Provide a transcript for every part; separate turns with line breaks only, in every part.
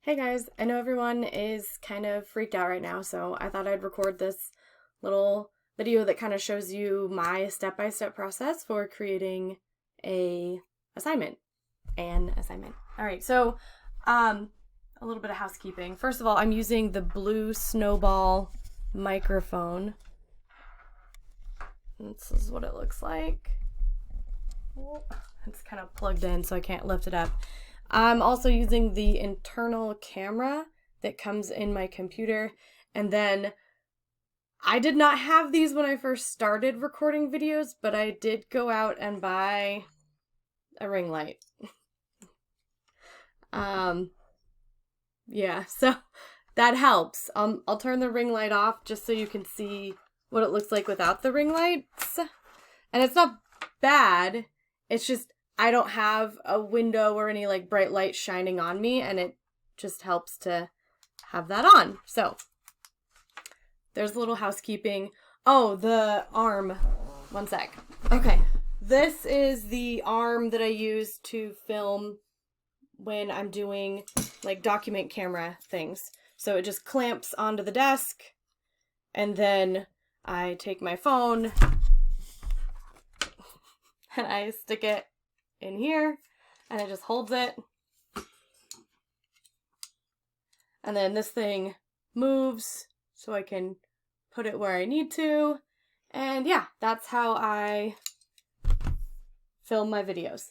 Hey guys, I know everyone is kind of freaked out right now, so I thought I'd record this little video that kind of shows you my step-by-step process for creating an assignment. Alright, so a little bit of housekeeping. First of all, I'm using the blue Snowball microphone. This is what it looks like. It's kind of plugged in, so I can't lift it up. I'm also using the internal camera that comes in my computer, and then I did not have these when I first started recording videos, but I did go out and buy a ring light. Yeah, so that helps. I'll turn the ring light off just so you can see what it looks like without the ring lights. And it's not bad, it's just I don't have a window or any like bright light shining on me, and it just helps to have that on. So there's a little housekeeping. Oh, the arm. One sec. Okay. This is the arm that I use to film when I'm doing like document camera things. So it just clamps onto the desk, and then I take my phone and I stick it in here, and it just holds it. And then this thing moves so I can put it where I need to. And yeah, that's how I film my videos.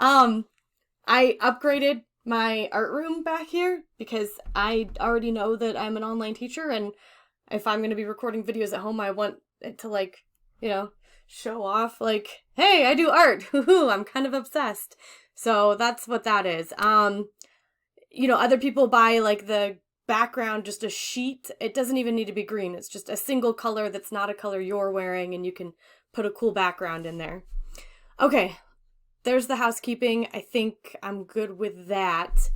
I upgraded my art room back here because I already know that I'm an online teacher, and if I'm going to be recording videos at home, I want it to, like, you know, show off, like, hey, I do art. Hoo-hoo, I'm kind of obsessed. So that's what that is. You know, other people buy like the background, just a sheet. It doesn't even need to be green. It's just a single color that's not a color you're wearing, and you can put a cool background in there. Okay, there's the housekeeping. I think I'm good with that.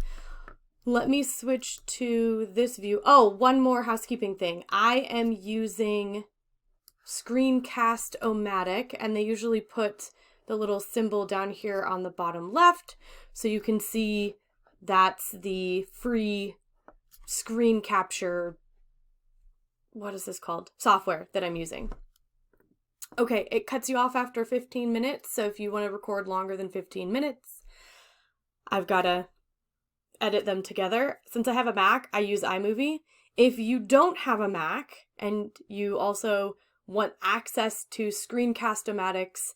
Let me switch to this view. Oh, one more housekeeping thing. I am using Screencast-O-Matic, and they usually put the little symbol down here on the bottom left so you can see that's the free screen capture, what is this called? Software that I'm using. Okay, it cuts you off after 15 minutes, so if you want to record longer than 15 minutes, I've got to edit them together. Since I have a Mac, I use iMovie. If you don't have a Mac and you also want access to Screencast-O-Matic's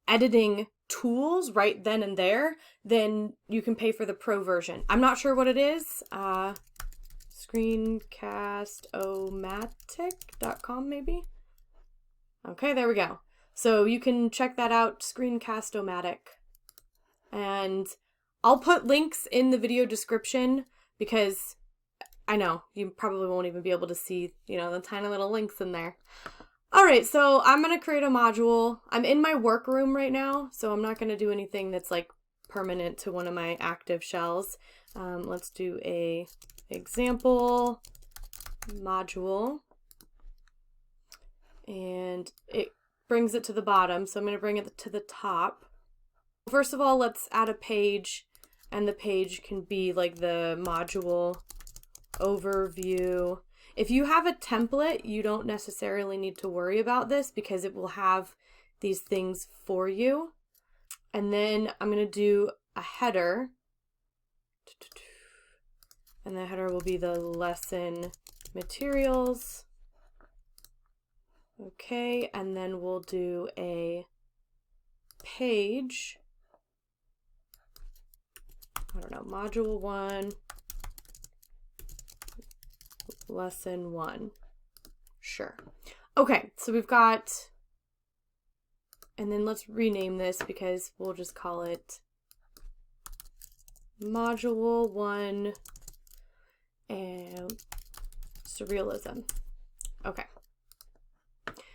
editing tools right then and there, then you can pay for the pro version. I'm not sure what it is. Screencast-O-Matic.com maybe? Okay, there we go. So you can check that out, Screencast-O-Matic. And I'll put links in the video description because I know you probably won't even be able to see, you know, the tiny little links in there. All right, so I'm going to create a module. I'm in my workroom right now, so I'm not going to do anything that's like permanent to one of my active shells. Let's do a example module, and it brings it to the bottom, so I'm going to bring it to the top. First of all, let's add a page, and the page can be like the module overview. If you have a template, you don't necessarily need to worry about this because it will have these things for you. And then I'm going to do a header. And the header will be the lesson materials. Okay, and then we'll do a page. I don't know, module 1. Lesson 1. Sure. Okay, so we've got, and then let's rename this because we'll just call it Module 1 and Surrealism. Okay.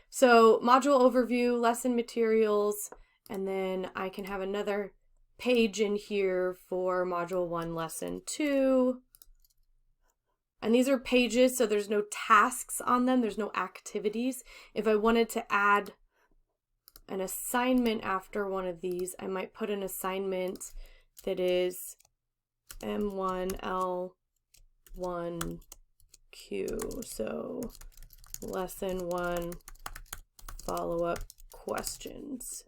So module overview, lesson materials, and then I can have another page in here for Module 1, Lesson 2. And these are pages, so there's no tasks on them. There's no activities. If I wanted to add an assignment after one of these, I might put an assignment that is M1L1Q. So lesson 1 follow-up questions.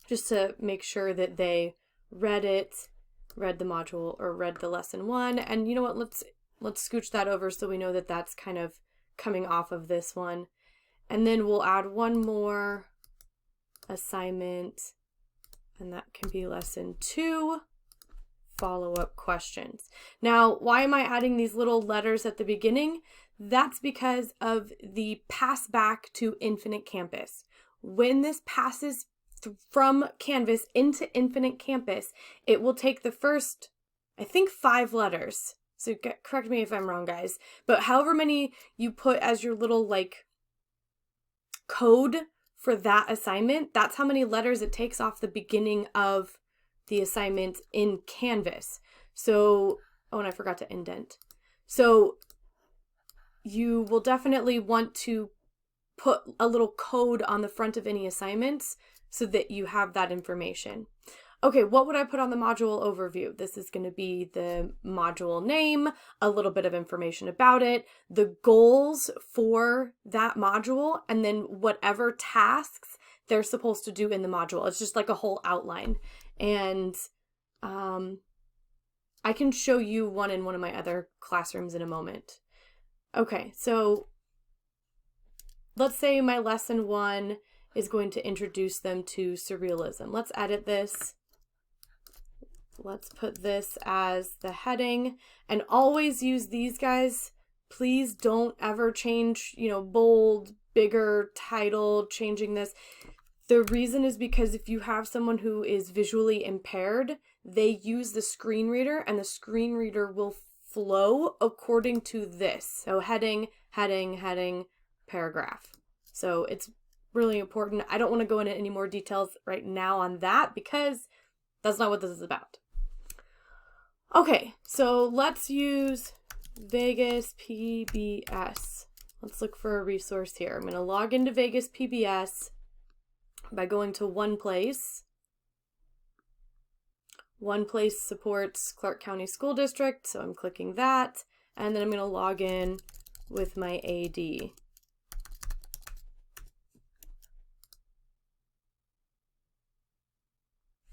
Just to make sure that they read it, read the module, or read the lesson 1. And you know what, let's scooch that over so we know that that's kind of coming off of this one. And then we'll add one more assignment, and that can be lesson 2 follow-up questions. Now, why am I adding these little letters at the beginning? That's because of the pass back to Infinite Campus. When this passes from Canvas into Infinite Campus, it will take the first, I think, 5 letters. So correct me if I'm wrong, guys. But however many you put as your little like code for that assignment, that's how many letters it takes off the beginning of the assignment in Canvas. So, oh, and I forgot to indent. So you will definitely want to put a little code on the front of any assignments so that you have that information. Okay, what would I put on the module overview? This is going to be the module name, a little bit of information about it, the goals for that module, and then whatever tasks they're supposed to do in the module. It's just like a whole outline. And I can show you one in one of my other classrooms in a moment. Okay, so let's say my lesson 1 is going to introduce them to surrealism. Let's edit this. Let's put this as the heading, and always use these guys. Please don't ever change, bold, bigger, title, changing this. The reason is because if you have someone who is visually impaired, they use the screen reader, and the screen reader will flow according to this. So heading, heading, heading, paragraph. So it's really important. I don't want to go into any more details right now on that because that's not what this is about. Okay, so let's use Vegas PBS. Let's look for a resource here. I'm going to log into Vegas PBS by going to One Place. One Place supports Clark County School District, so I'm clicking that. And then I'm going to log in with my AD.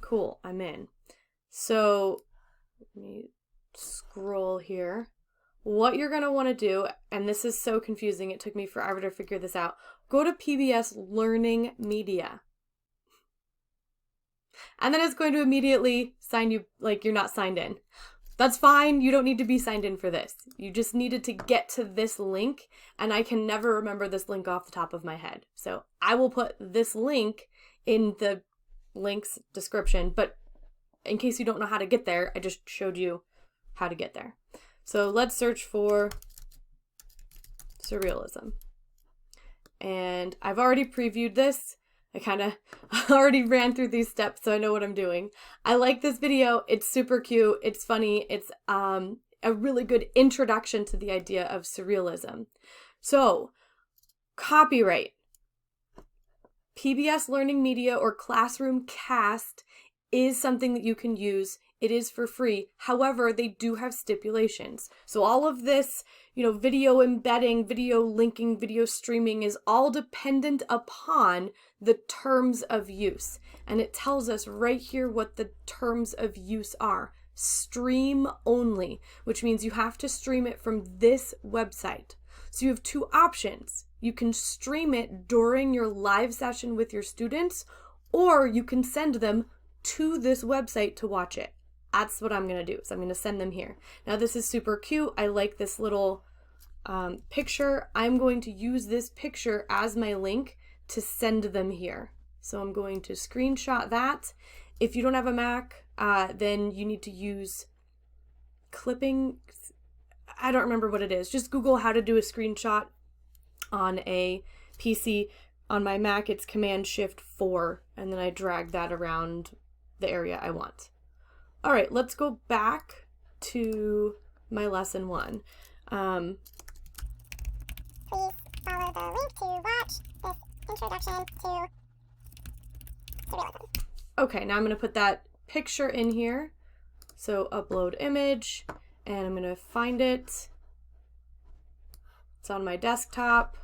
Cool, I'm in. So let me scroll here. What you're going to want to do, and this is so confusing, it took me forever to figure this out, go to PBS Learning Media. And then it's going to immediately sign you like you're not signed in. That's fine. You don't need to be signed in for this. You just needed to get to this link, and I can never remember this link off the top of my head. So I will put this link in the link's description, but in case you don't know how to get there, I just showed you how to get there. So let's search for surrealism. And I've already previewed this. I kind of already ran through these steps, so I know what I'm doing. I like this video. It's super cute. It's funny. It's a really good introduction to the idea of surrealism. So, copyright. PBS Learning Media or ClassroomCast is something that you can use. It is for free. However, they do have stipulations. So all of this, video embedding, video linking, video streaming is all dependent upon the terms of use. And it tells us right here what the terms of use are. Stream only, which means you have to stream it from this website. So you have 2 options. You can stream it during your live session with your students, or you can send them to this website to watch it. That's what I'm going to do. So I'm going to send them here. Now this is super cute. I like this little picture. I'm going to use this picture as my link to send them here. So I'm going to screenshot that. If you don't have a Mac, then you need to use clipping. I don't remember what it is. Just Google how to do a screenshot on a PC. On my Mac, it's Command-Shift-4, and then I drag that around the area I want. All right, let's go back to my lesson 1. Please follow the link to watch this introduction to surrealism. Okay, now I'm going to put that picture in here. So upload image, and I'm gonna find it. It's on my desktop.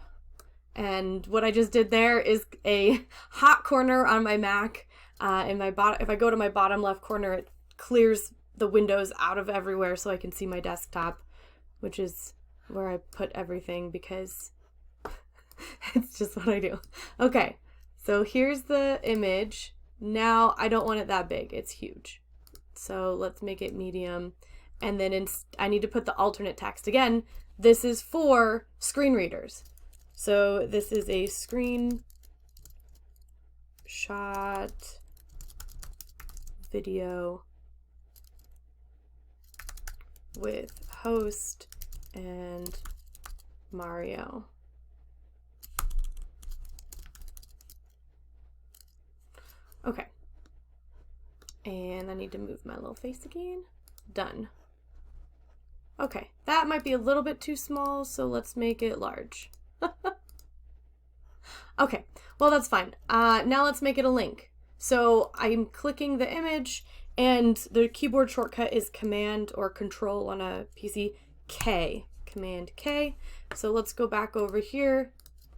And what I just did there is a hot corner on my Mac. If I go to my bottom left corner, it clears the windows out of everywhere so I can see my desktop, which is where I put everything because it's just what I do. Okay, so here's the image. Now I don't want it that big, it's huge. So let's make it medium. And then I need to put the alternate text. Again, this is for screen readers. So this is a screenshot video with host and Mario. Okay. And I need to move my little face again. Done. Okay, that might be a little bit too small, so let's make it large. Okay, well that's fine. Now let's make it a link. So I'm clicking the image, and the keyboard shortcut is Command or Control on a PC, K. Command K. So let's go back over here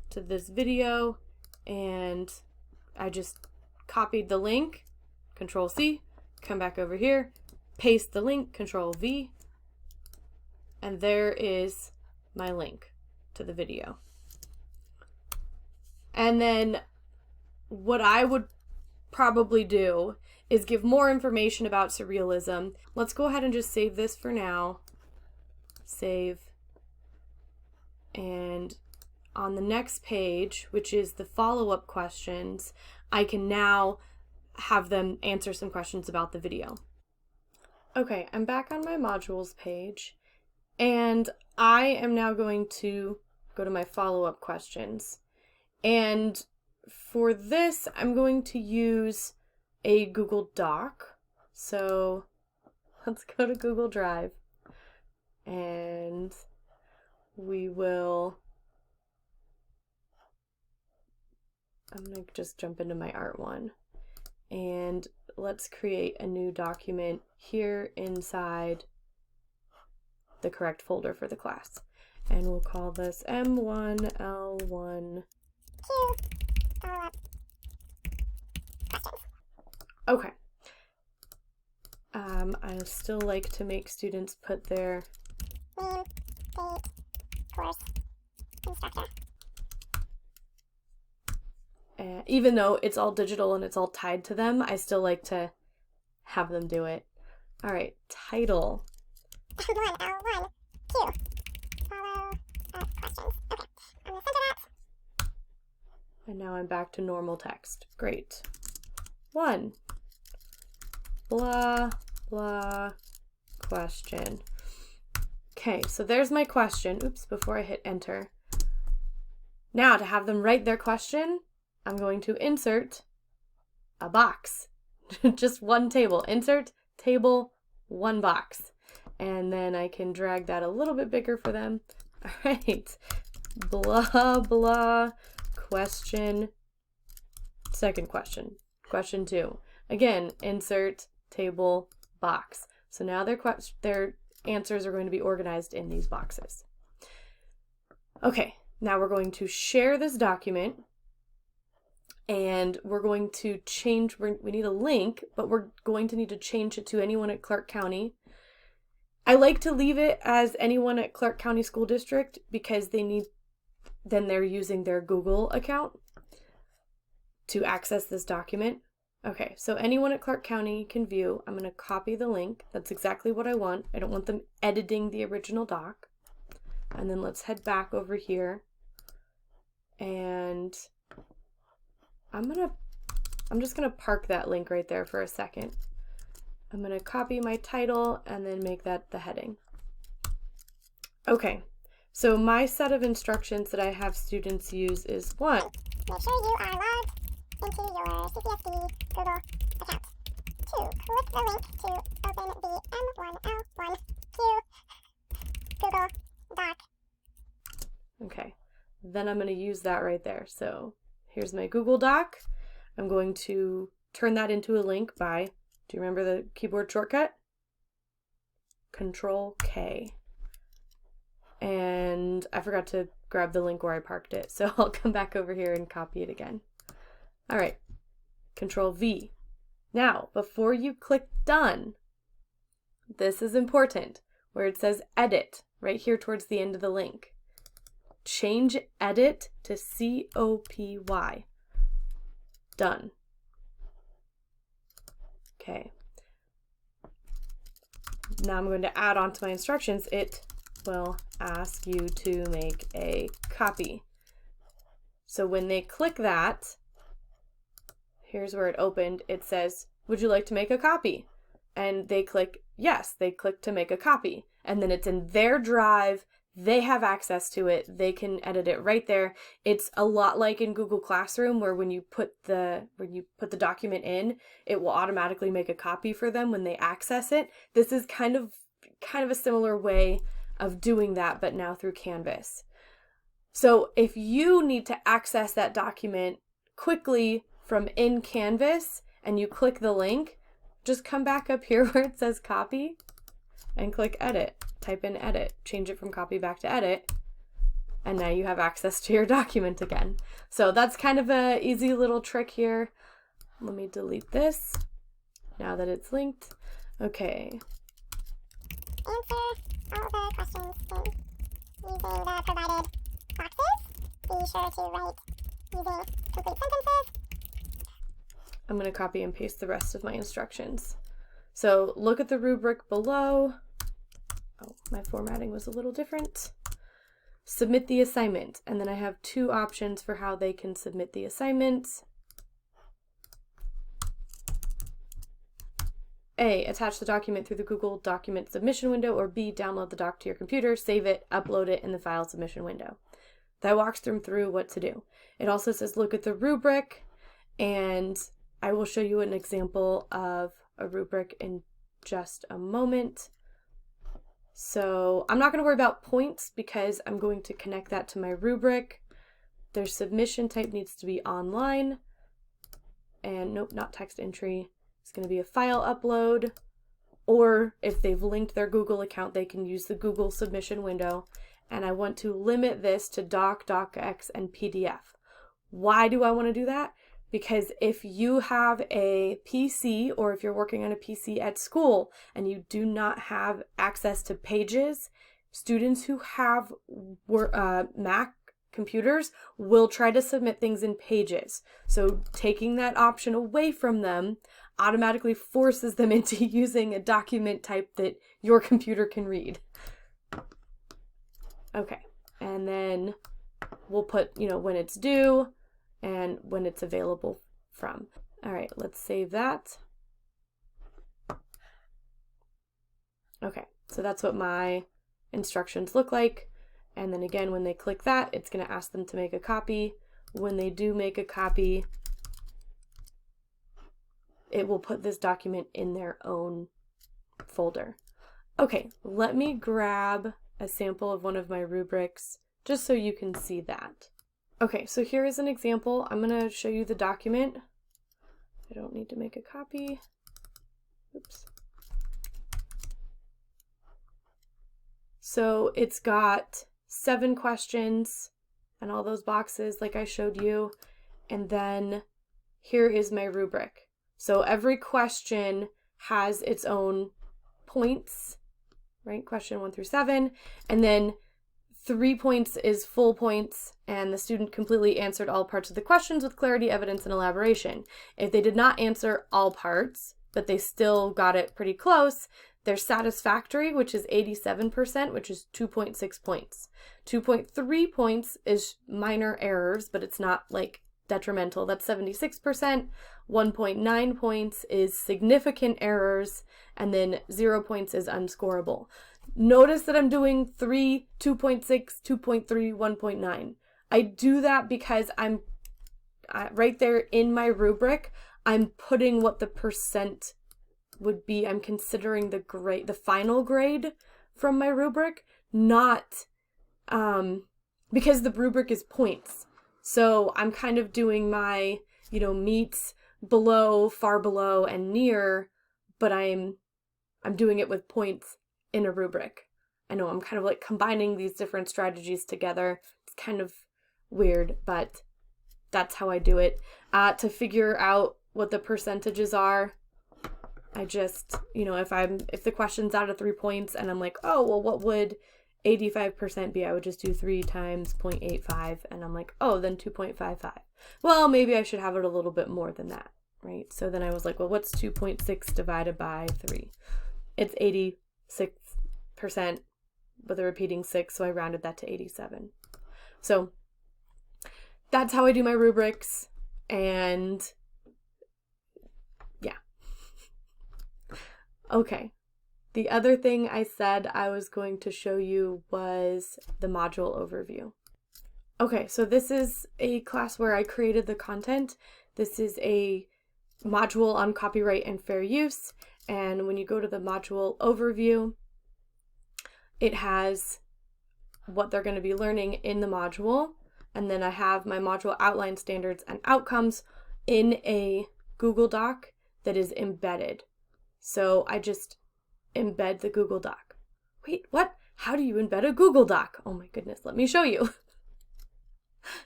to this video, and I just copied the link, Control C, come back over here, paste the link, Control V, and there is my link to the video. And then what I would probably do is give more information about surrealism. Let's go ahead and just save this for now. Save. And on the next page, which is the follow-up questions, I can now have them answer some questions about the video. Okay, I'm back on my modules page, and I am now going to go to my follow-up questions. And for this, I'm going to use a Google Doc. So let's go to Google Drive, and we will, I'm going to just jump into my art one, and let's create a new document here inside the correct folder for the class. And we'll call this M1L1. Okay. I still like to make students put their name, date, course, instructor. Even though it's all digital and it's all tied to them, I still like to have them do it. All right, title. M1, L1, 2. Follow questions. Okay, I'm gonna center that. And now I'm back to normal text. Great. 1. Blah, blah, question. Okay, so there's my question. Oops, before I hit enter. Now to have them write their question, I'm going to insert a box. Just one table. Insert table, one box. And then I can drag that a little bit bigger for them. All right. Blah, blah, question. Second question. Question 2. Again, insert table, box. So now their answers are going to be organized in these boxes. Okay, now we're going to share this document, and we're going to change, we need a link, but we're going to need to change it to anyone at Clark County. I like to leave it as anyone at Clark County School District because then they're using their Google account to access this document. Okay, so anyone at Clark County can view. I'm going to copy the link. That's exactly what I want. I don't want them editing the original doc. And then let's head back over here. And I'm just going to park that link right there for a second. I'm going to copy my title and then make that the heading. Okay, so my set of instructions that I have students use is 1. Make sure you are logged into your CPSD Google account. 2. Click the link to open the M1L1Q Google Doc. Okay, then I'm going to use that right there. So here's my Google Doc. I'm going to turn that into a link by, do you remember the keyboard shortcut? Control K. And I forgot to grab the link where I parked it, so I'll come back over here and copy it again. All right, Control V. Now, before you click done, this is important, where it says edit, right here towards the end of the link. Change edit to COPY. Done. Okay. Now I'm going to add on to my instructions. It will ask you to make a copy. So when they click that, here's where it opened. It says, would you like to make a copy? And they click yes, they click to make a copy. And then it's in their drive. They have access to it. They can edit it right there. It's a lot like in Google Classroom, where when you put the document in, it will automatically make a copy for them when they access it. This is kind of a similar way of doing that, but now through Canvas. So if you need to access that document quickly from in Canvas and you click the link, just come back up here where it says copy and click edit. Type in edit, change it from copy back to edit, and now you have access to your document again. So that's kind of a easy little trick here. Let me delete this now that it's linked. Okay.
Answer all the questions using the provided boxes. Be sure to write using complete sentences.
I'm going to copy and paste the rest of my instructions. So look at the rubric below. Oh, my formatting was a little different. Submit the assignment. And then I have two options for how they can submit the assignment. A, attach the document through the Google document submission window, or B, download the doc to your computer, save it, upload it in the file submission window. That walks them through what to do. It also says look at the rubric, and I will show you an example of a rubric in just a moment. So I'm not going to worry about points because I'm going to connect that to my rubric. Their submission type needs to be online. And nope, not text entry. It's going to be a file upload. Or if they've linked their Google account, they can use the Google submission window. And I want to limit this to doc, docx, and PDF. Why do I want to do that? Because if you have a PC, or if you're working on a PC at school and you do not have access to Pages, students who have Mac computers will try to submit things in Pages. So taking that option away from them automatically forces them into using a document type that your computer can read. Okay, and then we'll put, when it's due and when it's available from. All right, let's save that. Okay, so that's what my instructions look like. And then again, when they click that, it's going to ask them to make a copy. When they do make a copy, it will put this document in their own folder. Okay, let me grab a sample of one of my rubrics just so you can see that. Okay, so here is an example. I'm going to show you the document. I don't need to make a copy. Oops. So it's got 7 questions and all those boxes like I showed you. And then here is my rubric. So every question has its own points, right? Question 1 through 7. And then 3 points is full points, and the student completely answered all parts of the questions with clarity, evidence, and elaboration. If they did not answer all parts, but they still got it pretty close, they're satisfactory, which is 87%, which is 2.6 points. 2.3 points is minor errors, but it's not like detrimental. That's 76%. 1.9 points is significant errors, and then 0 points is unscorable. Notice that I'm doing 3, 2.6, 2.3, 1.9. I do that because I'm right there in my rubric, I'm putting what the percent would be. I'm considering the grade, the final grade from my rubric, not because the rubric is points. So I'm kind of doing my, meets, below, far below, and near, but I'm doing it with points in a rubric. I know I'm kind of like combining these different strategies together. It's kind of weird, but that's how I do it. To figure out what the percentages are, I just, if the question's out of 3 points and I'm like, oh, well, what would 85% be? I would just do 3 times 0.85, and I'm like, oh, then 2.55. Well, maybe I should have it a little bit more than that, right? So then I was like, well, what's 2.6 divided by 3? It's 86% with a repeating 6, so I rounded that to 87. So that's how I do my rubrics, and yeah. Okay. The other thing I said I was going to show you was the module overview. Okay, so this is a class where I created the content. This is a module on copyright and fair use, and when you go to the module overview, it has what they're going to be learning in the module, and then I have my module outline, standards, and outcomes in a Google Doc that is embedded. So I just embed the Google Doc. Wait, what? How do you embed a Google Doc? Oh my goodness, let me show you.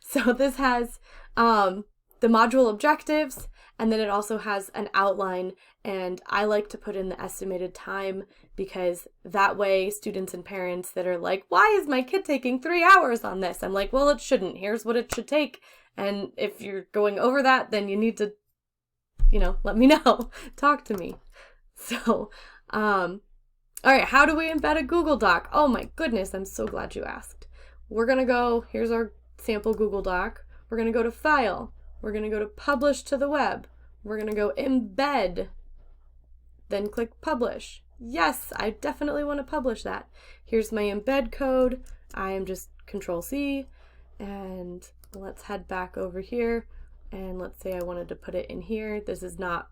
So this has the module objectives, and then it also has an outline, and I like to put in the estimated time because that way students and parents that are like, why is my kid taking 3 hours on this? I'm like, well, it shouldn't. Here's what it should take. And if you're going over that, then you need to, let me know. Talk to me. So, all right, how do we embed a Google Doc? Oh my goodness, I'm so glad you asked. We're going to go, here's our sample Google Doc. We're going to go to File. We're going to go to Publish to the Web. We're going to go Embed. Then click Publish. Yes, I definitely want to publish that. Here's my embed code. I am just Control-C. And let's head back over here. And let's say I wanted to put it in here. This is not,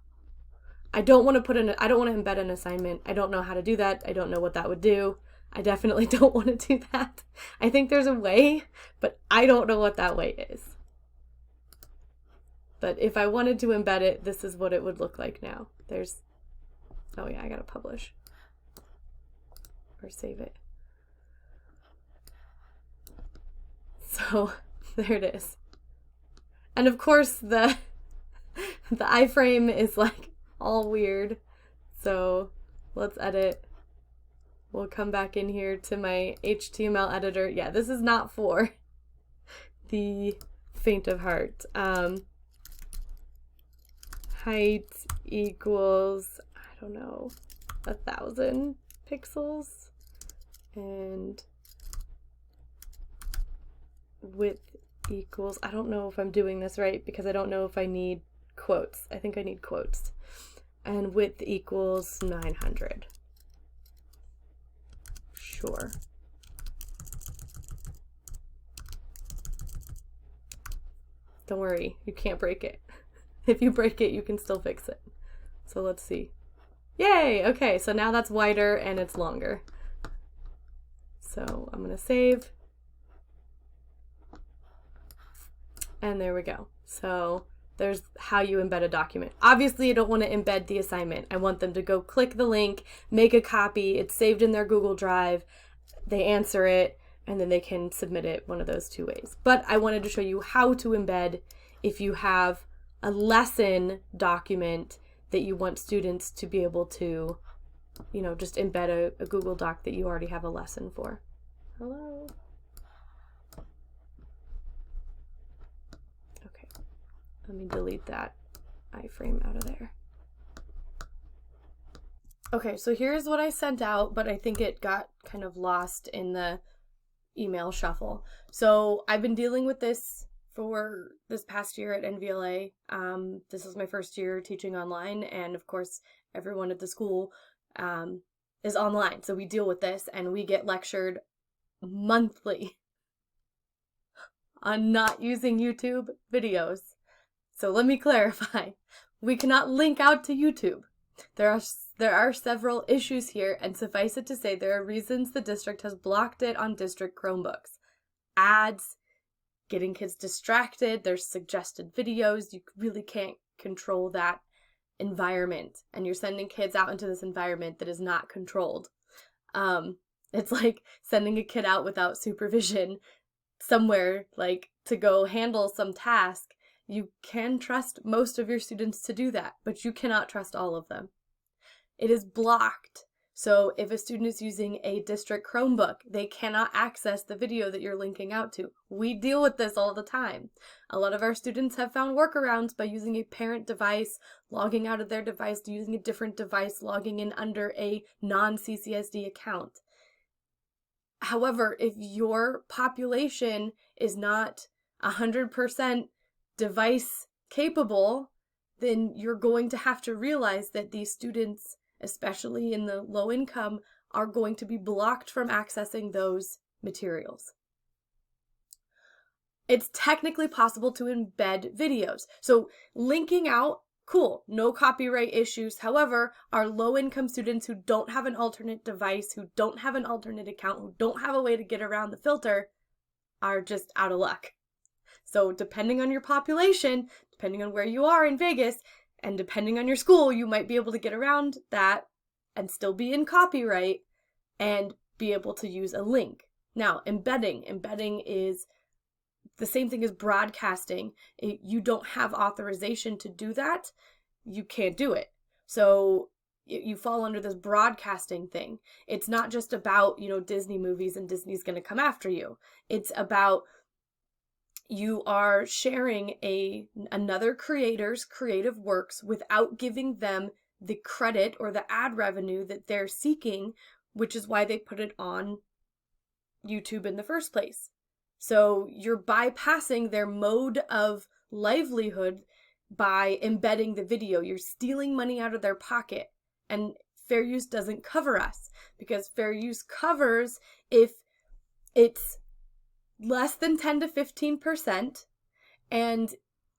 I don't want to embed an assignment. I don't know how to do that. I don't know what that would do. I definitely don't want to do that. I think there's a way, but I don't know what that way is. But if I wanted to embed it, this is what it would look like now. Oh yeah, I gotta publish. Or save it. So, there it is. And of course, the iframe is like all weird. So, let's edit. We'll come back in here to my HTML editor. Yeah, this is not for the faint of heart. Height equals, I don't know, 1,000 pixels. And width equals, I don't know if I'm doing this right because I don't know if I need quotes. I think I need quotes. And width equals 900. Sure. Don't worry, you can't break it. If you break it, you can still fix it. So let's see. Yay! Okay, so now that's wider and it's longer. So I'm gonna save. And there we go. So there's how you embed a document. Obviously, I don't want to embed the assignment. I want them to go click the link, make a copy, it's saved in their Google Drive, they answer it, and then they can submit it one of those 2 ways. But I wanted to show you how to embed if you have a lesson document that you want students to be able to, just embed a Google Doc that you already have a lesson for. Hello? Okay, let me delete that iframe out of there. Okay, so here's what I sent out, but I think it got kind of lost in the email shuffle. So I've been dealing with this for this past year at NVLA. This is my first year teaching online, and of course everyone at the school is online, so we deal with this, and we get lectured monthly on not using YouTube videos. So let me clarify. We cannot link out to YouTube. There are several issues here, and suffice it to say there are reasons the district has blocked it on district Chromebooks. Ads, getting kids distracted, there's suggested videos, you really can't control that environment, and you're sending kids out into this environment that is not controlled. It's like sending a kid out without supervision somewhere, like to go handle some task. You can trust most of your students to do that, but you cannot trust all of them. It is blocked. So if a student is using a district Chromebook, they cannot access the video that you're linking out to. We deal with this all the time. A lot of our students have found workarounds by using a parent device, logging out of their device, using a different device, logging in under a non-CCSD account. However, if your population is not 100% device capable, then you're going to have to realize that these students, especially in the low income, are going to be blocked from accessing those materials. It's technically possible to embed videos. So linking out, cool, no copyright issues. However, our low income students who don't have an alternate device, who don't have an alternate account, who don't have a way to get around the filter, are just out of luck. So depending on your population, depending on where you are in Vegas, and depending on your school, you might be able to get around that and still be in copyright and be able to use a link. Now, embedding. Embedding is the same thing as broadcasting. You don't have authorization to do that. You can't do it. So you fall under this broadcasting thing. It's not just about, Disney movies and Disney's going to come after you. It's about you are sharing another creator's creative works without giving them the credit or the ad revenue that they're seeking, which is why they put it on YouTube in the first place. So you're bypassing their mode of livelihood by embedding the video. You're stealing money out of their pocket. And fair use doesn't cover us, because fair use covers if it's less than 10 to 15%, and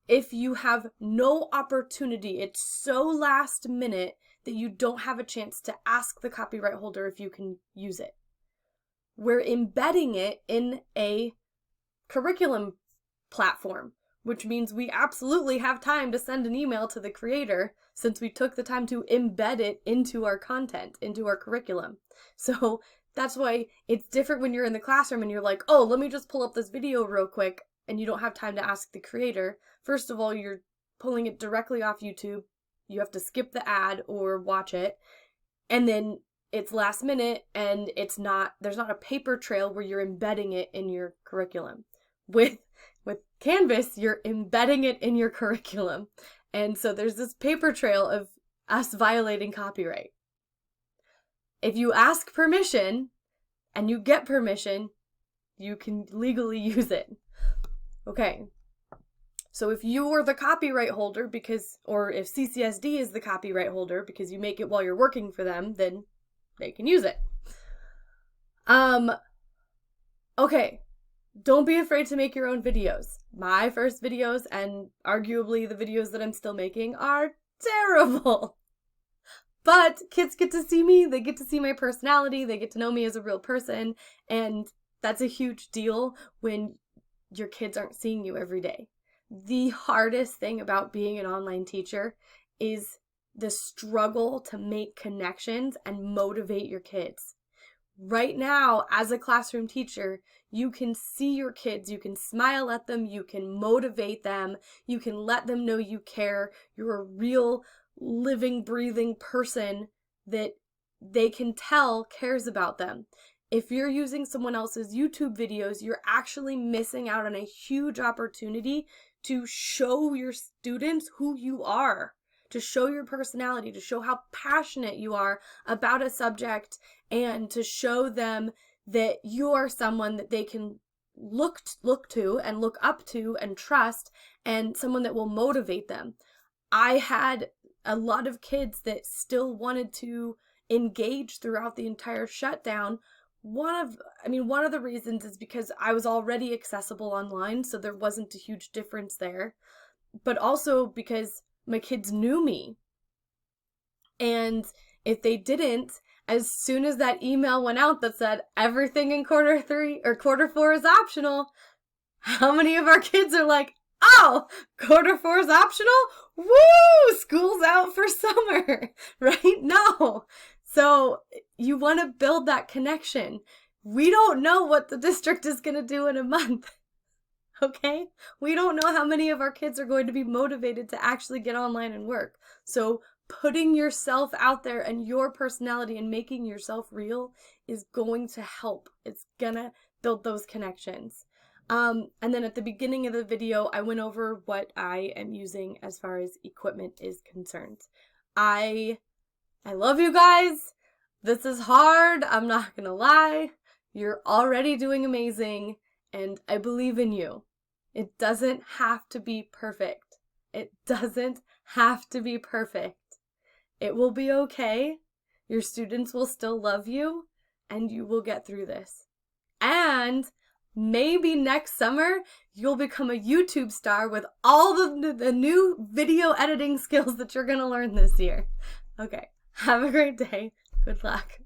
if you have no opportunity, it's so last minute that you don't have a chance to ask the copyright holder if you can use it. We're embedding it in a curriculum platform, which means we absolutely have time to send an email to the creator since we took the time to embed it into our content, into our curriculum. So that's why it's different when you're in the classroom and you're like, oh, let me just pull up this video real quick, and you don't have time to ask the creator. First of all, you're pulling it directly off YouTube. You have to skip the ad or watch it. And then it's last minute, and there's not a paper trail where you're embedding it in your curriculum. With Canvas, you're embedding it in your curriculum. And so there's this paper trail of us violating copyright. If you ask permission and you get permission, you can legally use it. Okay. So if you're the copyright holder or if CCSD is the copyright holder because you make it while you're working for them, then they can use it. Okay. Don't be afraid to make your own videos. My first videos, and arguably the videos that I'm still making, are terrible. But kids get to see me, they get to see my personality, they get to know me as a real person, and that's a huge deal when your kids aren't seeing you every day. The hardest thing about being an online teacher is the struggle to make connections and motivate your kids. Right now, as a classroom teacher, you can see your kids, you can smile at them, you can motivate them, you can let them know you care, you're a real living, breathing person that they can tell cares about them. If you're using someone else's YouTube videos, you're actually missing out on a huge opportunity to show your students who you are, to show your personality, to show how passionate you are about a subject, and to show them that you are someone that they can look to and look up to and trust, and someone that will motivate them. I had a lot of kids that still wanted to engage throughout the entire shutdown. One of the reasons is because I was already accessible online, so there wasn't a huge difference there. But also because my kids knew me. And if they didn't, as soon as that email went out that said everything in quarter 4 is optional, how many of our kids are like, oh, quarter 4 is optional? Woo! School's out for summer, right? No. So you want to build that connection. We don't know what the district is going to do in a month. Okay? We don't know how many of our kids are going to be motivated to actually get online and work. So putting yourself out there and your personality and making yourself real is going to help. It's gonna build those connections. And then at the beginning of the video, I went over what I am using as far as equipment is concerned. I love you guys. This is hard. I'm not gonna lie. You're already doing amazing, and I believe in you. It doesn't have to be perfect. It doesn't have to be perfect. It will be okay. Your students will still love you, and you will get through this. And maybe next summer, you'll become a YouTube star with all the new video editing skills that you're going to learn this year. Okay, have a great day. Good luck.